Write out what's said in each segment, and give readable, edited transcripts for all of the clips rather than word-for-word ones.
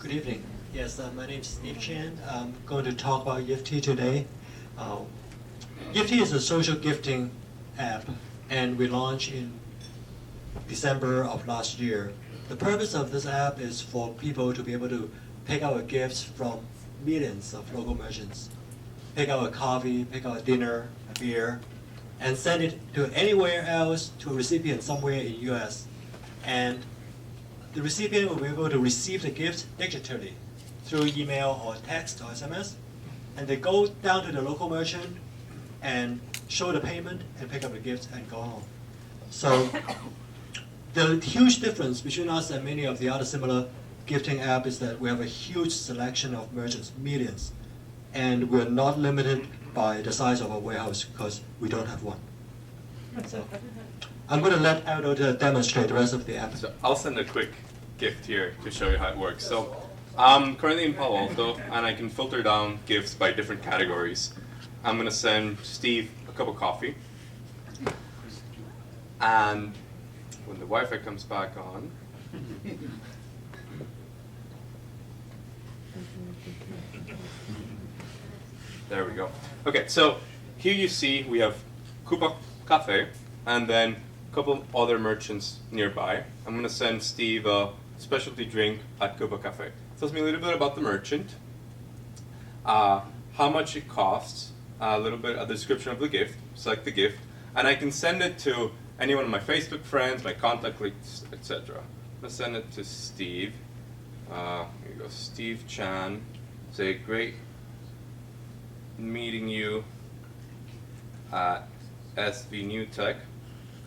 Good evening. Yes, my name is Steve Chan. I'm going to talk about Yiftee today. Yiftee is a social gifting app, and we launched in December of last year. The purpose of this app is for people to be able to pick out gifts from millions of local merchants. Pick out a coffee, pick out a dinner, a beer, and send it to anywhere else to a recipient somewhere in the US. And the recipient will be able to receive the gift digitally through email or text or SMS. And they go down to the local merchant and show the payment and pick up the gift and go home. So the huge difference between us and many of the other similar gifting apps is that we have a huge selection of merchants, millions. And we're not limited by the size of our warehouse because we don't have one. So I'm going to let Aldo to demonstrate the rest of the app. So I'll send a quick gift here to show you how it works. So I'm currently in Palo Alto, and I can filter down gifts by different categories. I'm going to send Steve a cup of coffee. And when the Wi-Fi comes back on, there we go. Okay, so here you see we have Cuba Cafe and then a couple other merchants nearby. I'm going to send Steve a specialty drink at Cuba Cafe. It tells me a little bit about the merchant, how much it costs, a little bit a description of the gift, select the gift, and I can send it to any one of my Facebook friends, my contact lists, etc. I'm going to send it to Steve. Here you go, Steve Chan. Say, great meeting you at SVNewTech.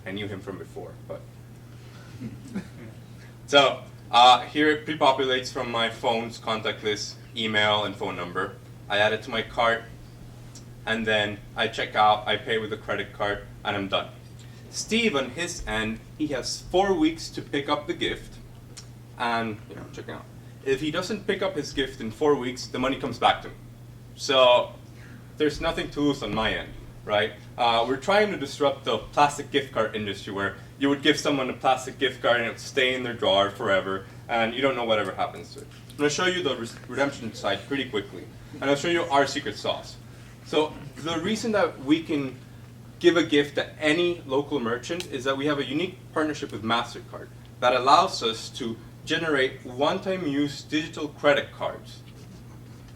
I knew him from before, but so here it pre-populates from my phone's contact list, email, and phone number. I add it to my cart, and then I check out, I pay with a credit card, and I'm done. Steve, on his end, he has 4 weeks to pick up the gift, and check out. If he doesn't pick up his gift in 4 weeks, the money comes back to him. So there's nothing to lose on my end, right? We're trying to disrupt the plastic gift card industry where you would give someone a plastic gift card and it would stay in their drawer forever, and you don't know whatever happens to it. I'm going to show you the redemption side pretty quickly, and I'll show you our secret sauce. So the reason that we can give a gift to any local merchant is that we have a unique partnership with MasterCard that allows us to generate one-time use digital credit cards.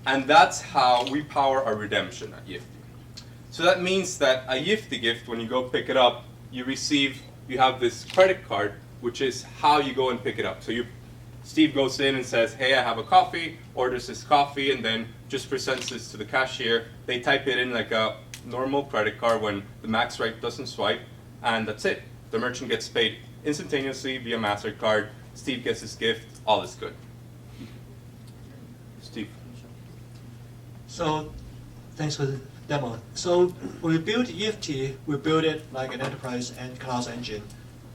And that's how we power our redemption at Yiftee. So that means that a Yiftee gift, when you go pick it up, you have this credit card, which is how you go and pick it up. So Steve goes in and says, hey, I have a coffee, orders this coffee, and then just presents this to the cashier. They type it in like a normal credit card when the max rate doesn't swipe, and that's it. The merchant gets paid instantaneously via MasterCard. Steve gets his gift, all is good. Steve. So thanks for the demo. So when we built Yiftee, we built it like an enterprise and class engine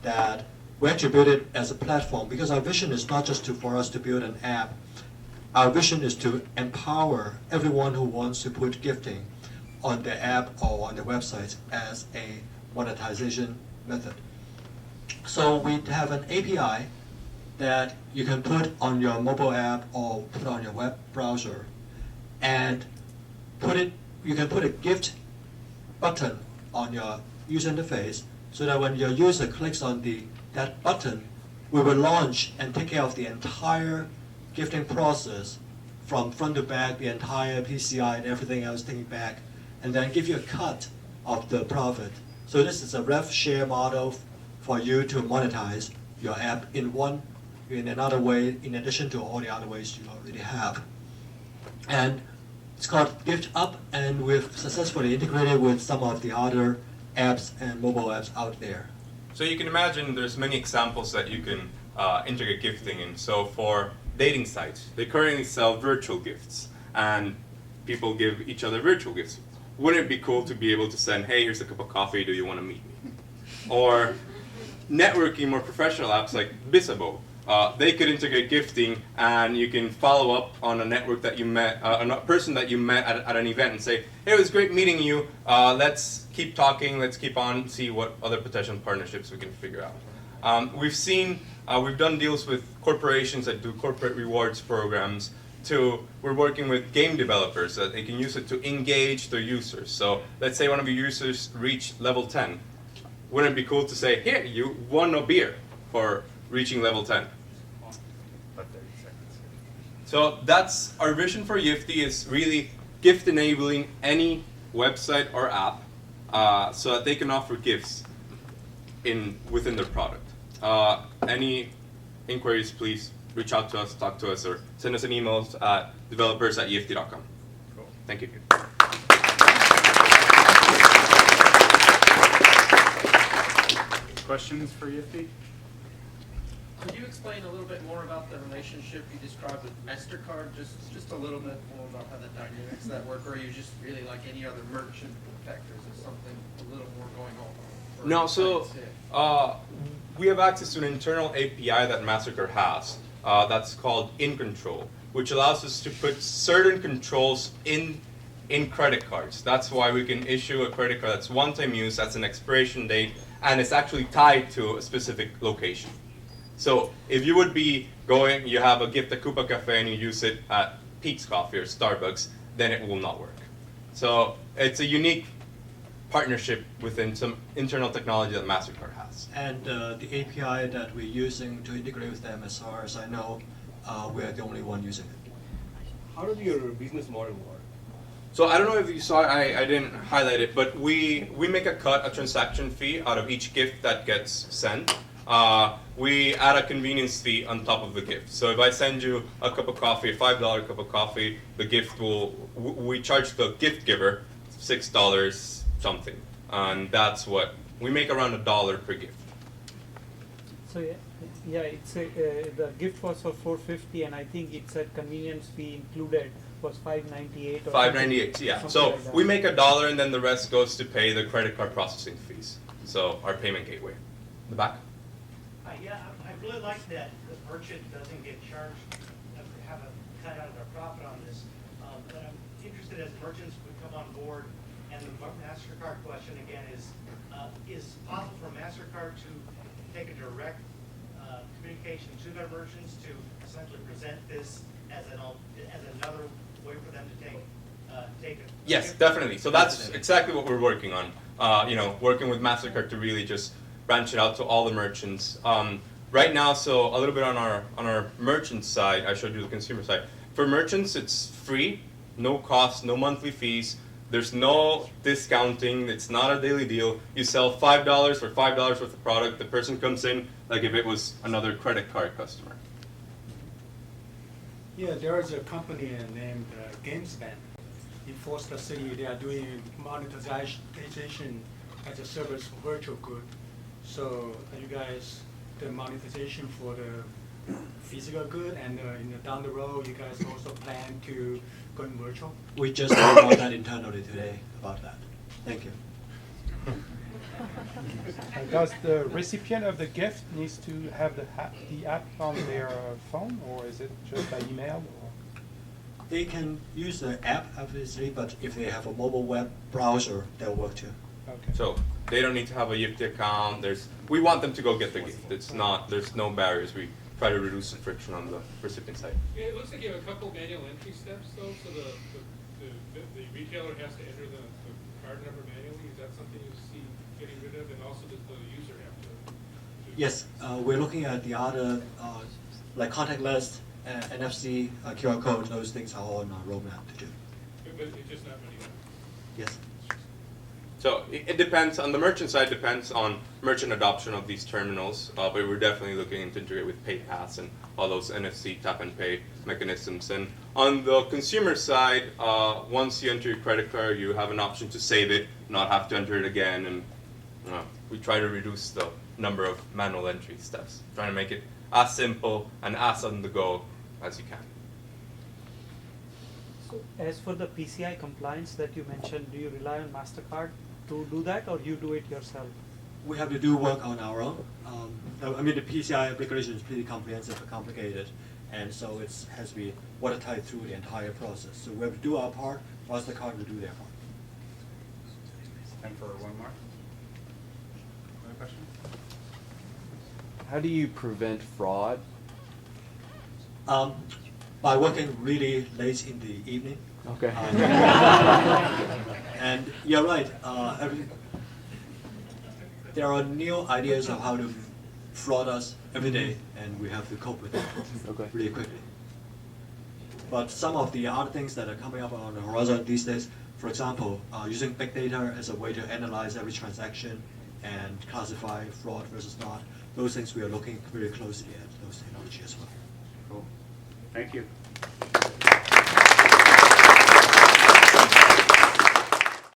that we actually built it as a platform because our vision is not just for us to build an app. Our vision is to empower everyone who wants to put gifting on their app or on their website as a monetization method. So we have an API that you can put on your mobile app or put on your web browser, and you can put a gift button on your user interface so that when your user clicks on that button, we will launch and take care of the entire gifting process from front to back, the entire PCI and everything else taking back, and then give you a cut of the profit. So this is a rev share model for you to monetize your app in another way, in addition to all the other ways you already have. And it's called Gift Up, and we've successfully integrated with some of the other apps and mobile apps out there. So you can imagine there's many examples that you can integrate gifting in. So for dating sites, they currently sell virtual gifts, and people give each other virtual gifts. Wouldn't it be cool to be able to send, hey, here's a cup of coffee, do you want to meet me? Or networking, more professional apps like Bizabo. They could integrate gifting, and you can follow up on a network that you met, a person that you met at an event, and say, hey, it was great meeting you. Let's keep talking. Let's keep on, see what other potential partnerships we can figure out. We've seen We've done deals with corporations that do corporate rewards programs. We're working with game developers that they can use it to engage their users. So let's say one of your users reached level 10. Wouldn't it be cool to say, here, you won a beer for reaching level 10? So that's our vision for Yiftee, is really gift enabling any website or app so that they can offer gifts within their product. Any inquiries, please reach out to us, talk to us, or send us an email at developers@yiftee.com. Cool. Thank you. Questions for Yiftee? Could you explain a little bit more about the relationship you described with MasterCard? Just a little bit more about how the dynamics of that work, or are you just really like any other merchant vectors? Is something a little more going on? No, so we have access to an internal API that MasterCard has that's called In Control, which allows us to put certain controls in credit cards. That's why we can issue a credit card that's one-time use, that's an expiration date, and it's actually tied to a specific location. So if you would be going, you have a gift at Coupa Cafe and you use it at Pete's Coffee or Starbucks, then it will not work. So it's a unique partnership within some internal technology that MasterCard has. And the API that we're using to integrate with them, as far as I know, we're the only one using it. How does your business model work? So I don't know if you saw, I didn't highlight it, but we make a cut, a transaction fee out of each gift that gets sent. We add a convenience fee on top of the gift. So if I send you a cup of coffee, a $5 cup of coffee, the gift we charge the gift giver $6 something. And that's what, we make around $1 per gift. So yeah, it's the gift was for $4.50, and I think it said convenience fee included was $5.98. $5.98, yeah. So like we make $1 and then the rest goes to pay the credit card processing fees. So our payment gateway. In the back? Yeah, I really like that the merchant doesn't get charged, have a cut out of their profit on this. But I'm interested as merchants would come on board, and the MasterCard question again is possible for MasterCard to take a direct communication to their merchants to essentially present this as another way for them to take it? Yes, definitely. So that's exactly what we're working on. Working with MasterCard to really just branch it out to all the merchants. Right now, so a little bit on our merchant side, I showed you the consumer side. For merchants, it's free, no cost, no monthly fees. There's no discounting. It's not a daily deal. You sell $5 for $5 worth of product. The person comes in like if it was another credit card customer. Yeah, there is a company named GameSpan. In Foster City, they are doing monetization as a service for virtual good. So are you guys the monetization for the physical good, and down the road, you guys also plan to go virtual? We just talked about that internally today, about that. Thank you. And does the recipient of the gift needs to have the app on their phone, or is it just by email? Or? They can use the app, obviously, but if they have a mobile web browser, that'll work too. Okay. So they don't need to have a Yiftee account. We want them to go get the gift. There's no barriers. We try to reduce the friction on the recipient side. Yeah, it looks like you have a couple manual entry steps though, so the retailer has to enter the card number manually. Is that something you see getting rid of, and also does the user have to? Yes, we're looking at the other, like contactless, NFC, QR code, those things are all on our roadmap to do. But it's just not many. Yes. So it depends, on the merchant side, depends on merchant adoption of these terminals, but we're definitely looking to integrate with PayPass and all those NFC tap and pay mechanisms. And on the consumer side, once you enter your credit card, you have an option to save it, not have to enter it again, and we try to reduce the number of manual entry steps, trying to make it as simple and as on the go as you can. So as for the PCI compliance that you mentioned, do you rely on MasterCard to do that, or you do it yourself? We have to do work on our own. I mean, the PCI application is pretty comprehensive and complicated, and so it has to be watertight through the entire process. So we have to do our part, MasterCard will do their part. Time for one more. Another question? how do you prevent fraud? By working really late in the evening. Okay. And you're right. There are new ideas of how to fraud us every day, and we have to cope with it Okay. really quickly. But some of the other things that are coming up on the horizon these days, for example, using big data as a way to analyze every transaction and classify fraud versus not, those things we are looking very closely at those technology as well. Cool. Thank you.